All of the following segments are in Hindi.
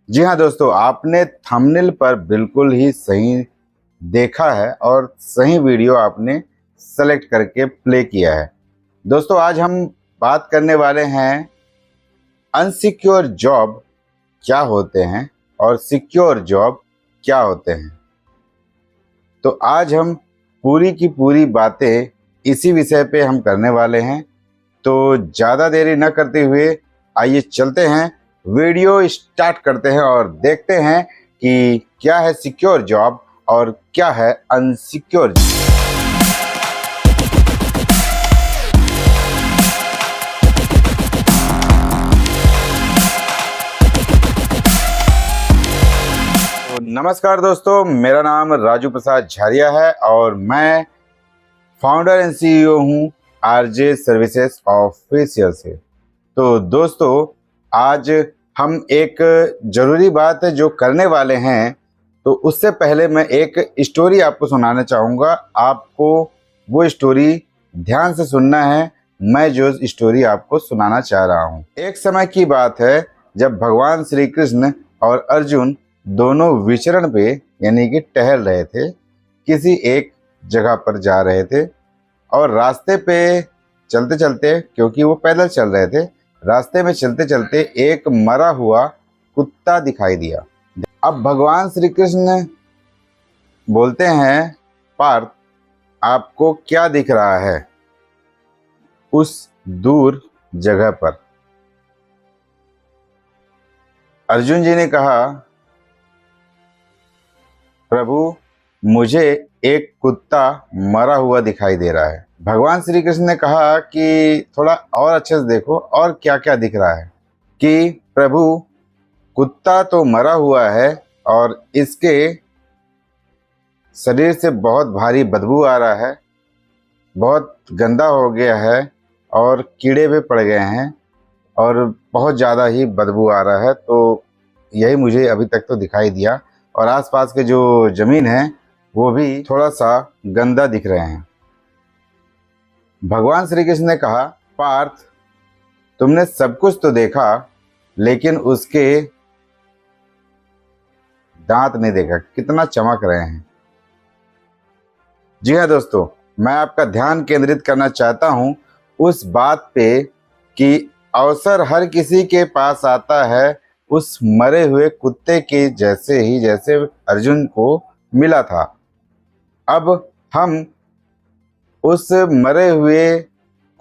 जी हाँ दोस्तों, आपने थंबनेल पर बिल्कुल ही सही देखा है और सही वीडियो आपने सेलेक्ट करके प्ले किया है। दोस्तों, आज हम बात करने वाले हैं अनसिक्योर जॉब क्या होते हैं और सिक्योर जॉब क्या होते हैं। तो आज हम पूरी की पूरी बातें इसी विषय पे हम करने वाले हैं। तो ज़्यादा देरी न करते हुए आइए चलते हैं, वीडियो स्टार्ट करते हैं और देखते हैं कि क्या है सिक्योर जॉब और क्या है अनसिक्योर। तो नमस्कार दोस्तों, मेरा नाम राजू प्रसाद झारिया है और मैं फाउंडर एंड सीईओ हूँ आरजे सर्विसेज ऑफिशियल से। तो दोस्तों, आज हम एक ज़रूरी बात है जो करने वाले हैं, तो उससे पहले मैं एक स्टोरी आपको सुनाना चाहूँगा। आपको वो स्टोरी ध्यान से सुनना है, मैं जो स्टोरी आपको सुनाना चाह रहा हूँ। एक समय की बात है जब भगवान श्री कृष्ण और अर्जुन दोनों विचरण पे यानी कि टहल रहे थे, किसी एक जगह पर जा रहे थे और रास्ते पे चलते चलते, क्योंकि वो पैदल चल रहे थे, रास्ते में चलते चलते एक मरा हुआ कुत्ता दिखाई दिया। अब भगवान श्री कृष्ण बोलते हैं, पार्थ आपको क्या दिख रहा है उस दूर जगह पर? अर्जुन जी ने कहा, प्रभु मुझे एक कुत्ता मरा हुआ दिखाई दे रहा है। भगवान श्री कृष्ण ने कहा कि थोड़ा और अच्छे से देखो और क्या क्या दिख रहा है। कि प्रभु कुत्ता तो मरा हुआ है और इसके शरीर से बहुत भारी बदबू आ रहा है, बहुत गंदा हो गया है और कीड़े भी पड़ गए हैं और बहुत ज़्यादा ही बदबू आ रहा है। तो यही मुझे अभी तक तो दिखाई दिया और आसपास के जो ज़मीन है वो भी थोड़ा सा गंदा दिख रहे हैं। भगवान श्री कृष्ण ने कहा, पार्थ तुमने सब कुछ तो देखा लेकिन उसके दांत नहीं देखा, कितना चमक रहे हैं। जी हाँ दोस्तों, मैं आपका ध्यान केंद्रित करना चाहता हूँ उस बात पे कि अवसर हर किसी के पास आता है उस मरे हुए कुत्ते के जैसे ही जैसे अर्जुन को मिला था। अब हम उस मरे हुए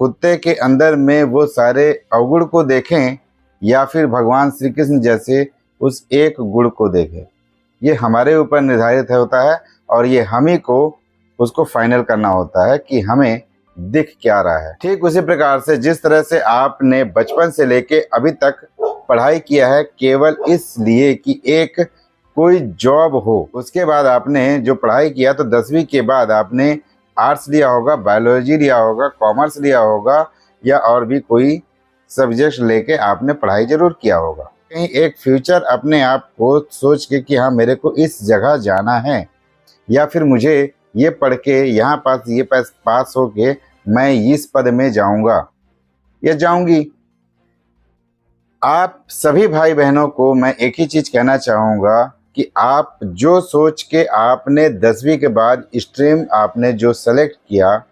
कुत्ते के अंदर में वो सारे अवगुण को देखें या फिर भगवान श्री कृष्ण जैसे उस एक गुण को देखें, ये हमारे ऊपर निर्धारित होता है और ये हम ही को उसको फाइनल करना होता है कि हमें दिख क्या रहा है। ठीक उसी प्रकार से जिस तरह से आपने बचपन से लेके अभी तक पढ़ाई किया है केवल इसलिए कि एक कोई जॉब हो, उसके बाद आपने जो पढ़ाई किया तो 10वीं के बाद आपने आर्ट्स लिया होगा, बायोलॉजी लिया होगा, कॉमर्स लिया होगा या और भी कोई सब्जेक्ट लेके आपने पढ़ाई जरूर किया होगा। कहीं एक फ्यूचर अपने आप को सोच के कि हाँ मेरे को इस जगह जाना है या फिर मुझे ये पढ़ के यहाँ पास ये पास हो के मैं इस पद में जाऊंगा या जाऊंगी। आप सभी भाई बहनों को मैं एक ही चीज़ कहना चाहूँगा कि आप जो सोच के आपने 10वीं के बाद स्ट्रीम आपने जो सेलेक्ट किया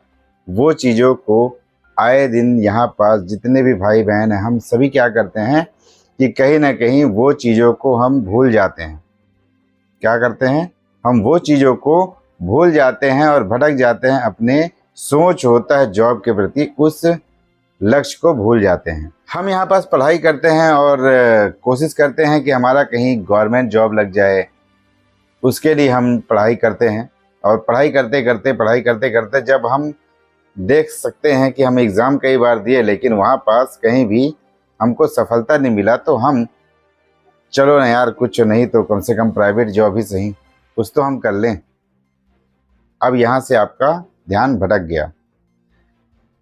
वो चीज़ों को आए दिन यहाँ पास जितने भी भाई बहन हैं हम सभी क्या करते हैं कि कहीं ना कहीं वो चीज़ों को हम भूल जाते हैं। क्या करते हैं? हम वो चीज़ों को भूल जाते हैं और भटक जाते हैं, अपने सोच होता है जॉब के प्रति उस लक्ष्य को भूल जाते हैं। हम यहाँ पास पढ़ाई करते हैं और कोशिश करते हैं कि हमारा कहीं गवर्नमेंट जॉब लग जाए, उसके लिए हम पढ़ाई करते हैं और पढ़ाई करते करते जब हम देख सकते हैं कि हम एग्ज़ाम कई बार दिए लेकिन वहाँ पास कहीं भी हमको सफलता नहीं मिला, तो हम चलो ना यार, कुछ नहीं तो कम से कम प्राइवेट जॉब ही सही, कुछ तो हम कर लें। अब यहाँ से आपका ध्यान भटक गया।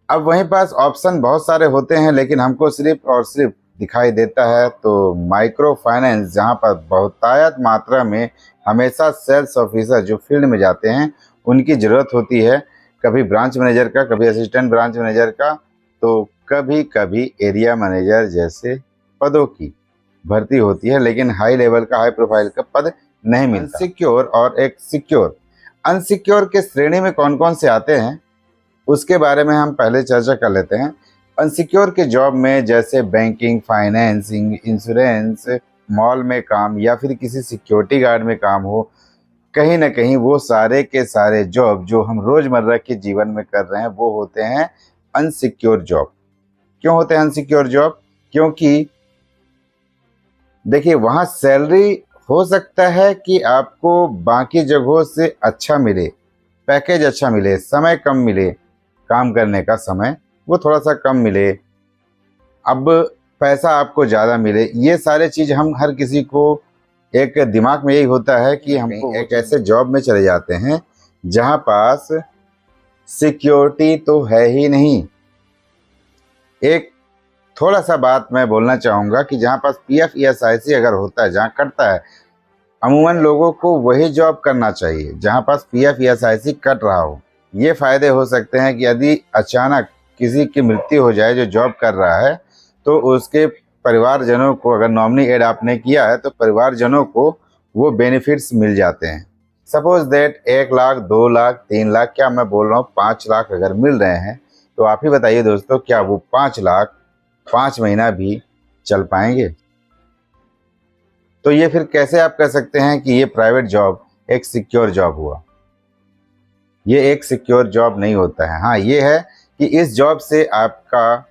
अब वहीं पास ऑप्शन बहुत सारे होते हैं लेकिन हमको सिर्फ और सिर्फ दिखाई देता है तो माइक्रो फाइनेंस, जहाँ पर बहुतायत मात्रा में हमेशा सेल्स ऑफिसर जो फील्ड में जाते हैं उनकी ज़रूरत होती है, कभी ब्रांच मैनेजर का, कभी असिस्टेंट ब्रांच मैनेजर का, तो कभी कभी एरिया मैनेजर जैसे पदों की। भर्ती होती है, लेकिन हाई लेवल का, हाई प्रोफाइल का पद नहीं मिलता। अनसिक्योर और एक सिक्योर, अनसिक्योर के श्रेणी में कौन कौन से आते हैं उसके बारे में हम पहले चर्चा कर लेते हैं। अनसिक्योर के जॉब में जैसे बैंकिंग, फाइनेंसिंग, इंश्योरेंस, मॉल में काम या फिर किसी सिक्योरिटी गार्ड में काम हो, कहीं ना कहीं वो सारे के सारे जॉब जो हम रोजमर्रा के जीवन में कर रहे हैं वो होते हैं अनसिक्योर जॉब। क्यों होते हैं अनसिक्योर जॉब? क्योंकि देखिए वहाँ सैलरी हो सकता है कि आपको बाकी जगहों से अच्छा मिले, पैकेज अच्छा मिले, समय कम मिले, काम करने का समय वो थोड़ा सा कम मिले, अब पैसा आपको ज़्यादा मिले। ये सारे चीज़ हम हर किसी को एक दिमाग में यही होता है कि हमको एक ऐसे जॉब में चले जाते हैं जहाँ पास सिक्योरिटी तो है ही नहीं। एक थोड़ा सा बात मैं बोलना चाहूँगा कि जहाँ पास पीएफ ईएसआईसी अगर होता है, जहाँ कटता है, अमूमन लोगों को वही जॉब करना चाहिए जहाँ पास पीएफ ईएसआईसी कट रहा हो। ये फ़ायदे हो सकते हैं कि यदि अचानक किसी की मृत्यु हो जाए जो जॉब कर रहा है, तो उसके परिवारजनों को, अगर नॉमिनी ऐड आपने किया है तो परिवारजनों को वो बेनिफिट्स मिल जाते हैं। सपोज दैट 1 लाख, 2 लाख, 3 लाख, क्या मैं बोल रहा हूँ 5 लाख अगर मिल रहे हैं, तो आप ही बताइए दोस्तों, क्या वो 5 लाख 5 महीना भी चल पाएंगे? तो ये फिर कैसे आप कह सकते हैं कि ये प्राइवेट जॉब एक सिक्योर जॉब हुआ? ये एक सिक्योर जॉब नहीं होता है। हाँ, ये है कि इस जॉब से आपका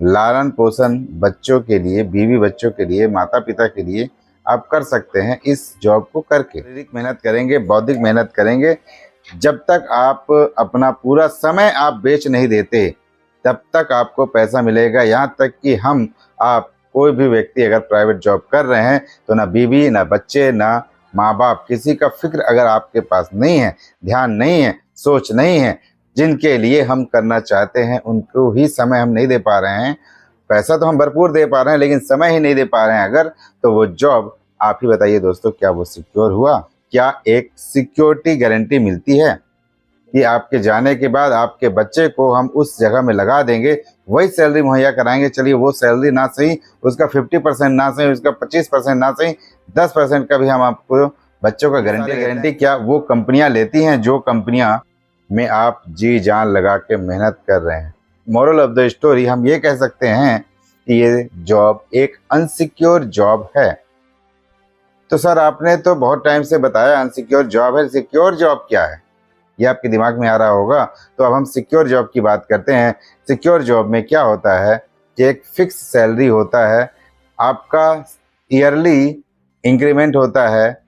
लालन पोषण बच्चों के लिए, बीवी बच्चों के लिए, माता पिता के लिए आप कर सकते हैं इस जॉब को करके। शारीरिक मेहनत करेंगे, बौद्धिक मेहनत करेंगे, जब तक आप अपना पूरा समय आप बेच नहीं देते तब तक आपको पैसा मिलेगा। यहाँ तक कि आप कोई भी व्यक्ति अगर प्राइवेट जॉब कर रहे हैं तो ना बीवी, ना बच्चे, ना माँ बाप, किसी का फिक्र अगर आपके पास नहीं है, ध्यान नहीं है, सोच नहीं है, जिनके लिए हम करना चाहते हैं उनको ही समय हम नहीं दे पा रहे हैं। पैसा तो हम भरपूर दे पा रहे हैं लेकिन समय ही नहीं दे पा रहे हैं अगर, तो वो जॉब आप ही बताइए दोस्तों, क्या वो सिक्योर हुआ? क्या एक सिक्योरिटी गारंटी मिलती है कि आपके जाने के बाद आपके बच्चे को हम उस जगह में लगा देंगे, वही सैलरी मुहैया कराएंगे? चलिए वो सैलरी ना सही, उसका 50% ना सही, उसका 25% ना सही, 10% का भी हम आपको बच्चों का गारंटी क्या वो कंपनियां लेती हैं, जो कंपनियां में आप जी जान लगा के मेहनत कर रहे हैं। मॉरल ऑफ द स्टोरी हम ये कह सकते हैं कि ये जॉब एक अनसिक्योर जॉब है। तो सर आपने तो बहुत टाइम से बताया अनसिक्योर जॉब है, सिक्योर जॉब क्या है ये आपके दिमाग में आ रहा होगा। तो अब हम सिक्योर जॉब की बात करते हैं। सिक्योर जॉब में क्या होता है कि एक फिक्स सैलरी होता है, आपका ईयरली इंक्रीमेंट होता है,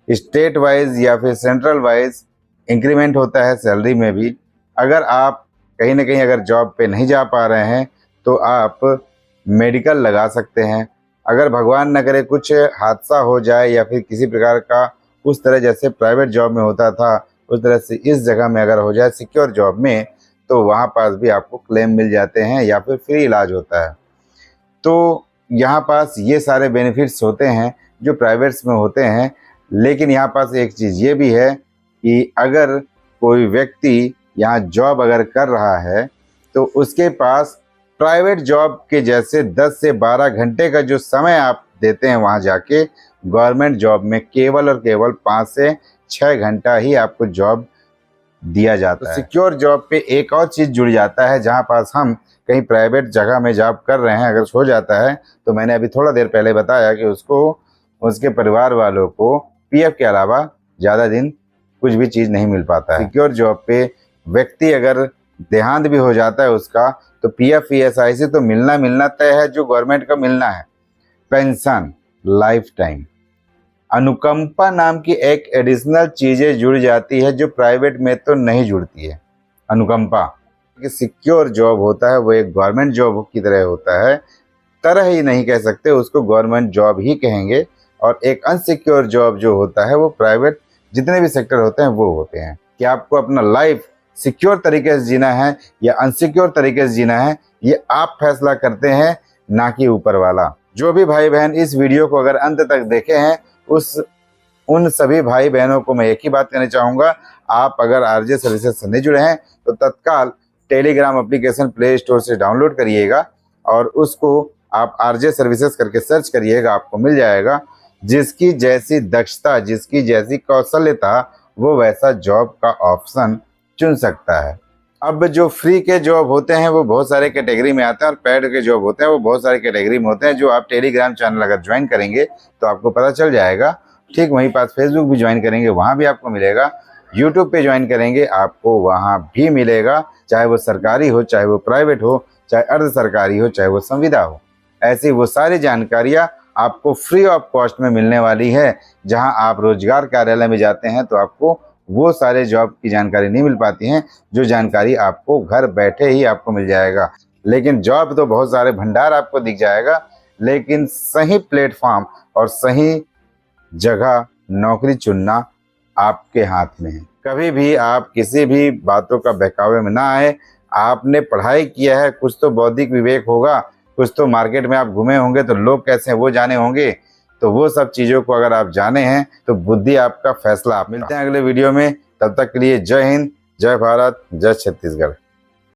स्टेट वाइज या फिर सेंट्रल वाइज इंक्रीमेंट होता है सैलरी में भी। अगर आप कहीं ना कहीं अगर जॉब पे नहीं जा पा रहे हैं तो आप मेडिकल लगा सकते हैं। अगर भगवान न करे कुछ हादसा हो जाए या फिर किसी प्रकार का उस तरह जैसे प्राइवेट जॉब में होता था उस तरह से इस जगह में अगर हो जाए सिक्योर जॉब में, तो वहाँ पास भी आपको क्लेम मिल जाते हैं या फिर फ्री इलाज होता है। तो यहाँ पास ये सारे बेनिफिट्स होते हैं जो प्राइवेट्स में होते हैं। लेकिन यहाँ पास एक चीज़ ये भी है कि अगर कोई व्यक्ति यहाँ जॉब अगर कर रहा है तो उसके पास प्राइवेट जॉब के जैसे 10 से 12 घंटे का जो समय आप देते हैं वहाँ जाके, गवर्नमेंट जॉब में केवल और केवल 5 से 6 घंटा ही आपको जॉब दिया जाता है। सिक्योर जॉब पे एक और चीज़ जुड़ जाता है, जहाँ पास हम कहीं प्राइवेट जगह में जॉब कर रहे हैं अगर हो जाता है तो मैंने अभी थोड़ा देर पहले बताया कि उसको, उसके परिवार वालों को पीएफ के अलावा ज़्यादा दिन कुछ भी चीज़ नहीं मिल पाता है। सिक्योर जॉब पे व्यक्ति अगर देहांत भी हो जाता है उसका, तो पीएफ ईएसआईसी तो मिलना तय है जो गवर्नमेंट का मिलना है। पेंशन लाइफ टाइम, अनुकंपा नाम की एक एडिशनल चीज़ें जुड़ जाती है जो प्राइवेट में तो नहीं जुड़ती है। अनुकंपा कि सिक्योर जॉब होता है वो एक गवर्नमेंट जॉब की तरह होता है, तरह ही नहीं कह सकते, उसको गवर्नमेंट जॉब ही कहेंगे। और एक अनसिक्योर जॉब जो होता है वो प्राइवेट जितने भी सेक्टर होते हैं वो होते हैं। कि आपको अपना लाइफ सिक्योर तरीके से जीना है या अनसिक्योर तरीके से जीना है, ये आप फैसला करते हैं, ना कि ऊपर वाला। जो भी भाई बहन इस वीडियो को अगर अंत तक देखे हैं उन सभी भाई बहनों को मैं एक ही बात कहना चाहूँगा, आप अगर आरजे सर्विसेज से नहीं जुड़े हैं तो तत्काल टेलीग्राम एप्लीकेशन प्ले स्टोर से डाउनलोड करिएगा और उसको आप आरजे सर्विसेज करके सर्च करिएगा, आपको मिल जाएगा। जिसकी जैसी दक्षता, जिसकी जैसी कौशल्यता, वो वैसा जॉब का ऑप्शन चुन सकता है। अब जो फ्री के जॉब होते हैं वो बहुत सारे कैटेगरी में आते हैं, और पेड के जॉब होते हैं वो बहुत सारे कैटेगरी में होते हैं, जो आप टेलीग्राम चैनल अगर ज्वाइन करेंगे तो आपको पता चल जाएगा। ठीक वहीं पास फेसबुक भी ज्वाइन करेंगे, वहाँ भी आपको मिलेगा। यूट्यूब पे ज्वाइन करेंगे, आपको वहाँ भी मिलेगा, चाहे वो सरकारी हो, चाहे वो प्राइवेट हो, चाहे अर्ध सरकारी हो, चाहे वो संविदा हो। ऐसी वो सारी जानकारियाँ आपको फ्री ऑफ कॉस्ट में मिलने वाली है। जहाँ आप रोजगार कार्यालय में जाते हैं तो आपको वो सारे जॉब की जानकारी नहीं मिल पाती हैं, जो जानकारी आपको घर बैठे ही आपको मिल जाएगा। लेकिन जॉब तो बहुत सारे भंडार आपको दिख जाएगा, लेकिन सही प्लेटफॉर्म और सही जगह नौकरी चुनना आपके हाथ में है। कभी भी आप किसी भी बातों का बहकावे में ना आए। आपने पढ़ाई किया है, कुछ तो बौद्धिक विवेक होगा, कुछ तो मार्केट में आप घूमे होंगे तो लोग कैसे हैं वो जाने होंगे। तो वो सब चीज़ों को अगर आप जाने हैं तो बुद्धि आपका फैसला। आप मिलते हैं अगले वीडियो में, तब तक के लिए जय हिंद, जय भारत, जय छत्तीसगढ़।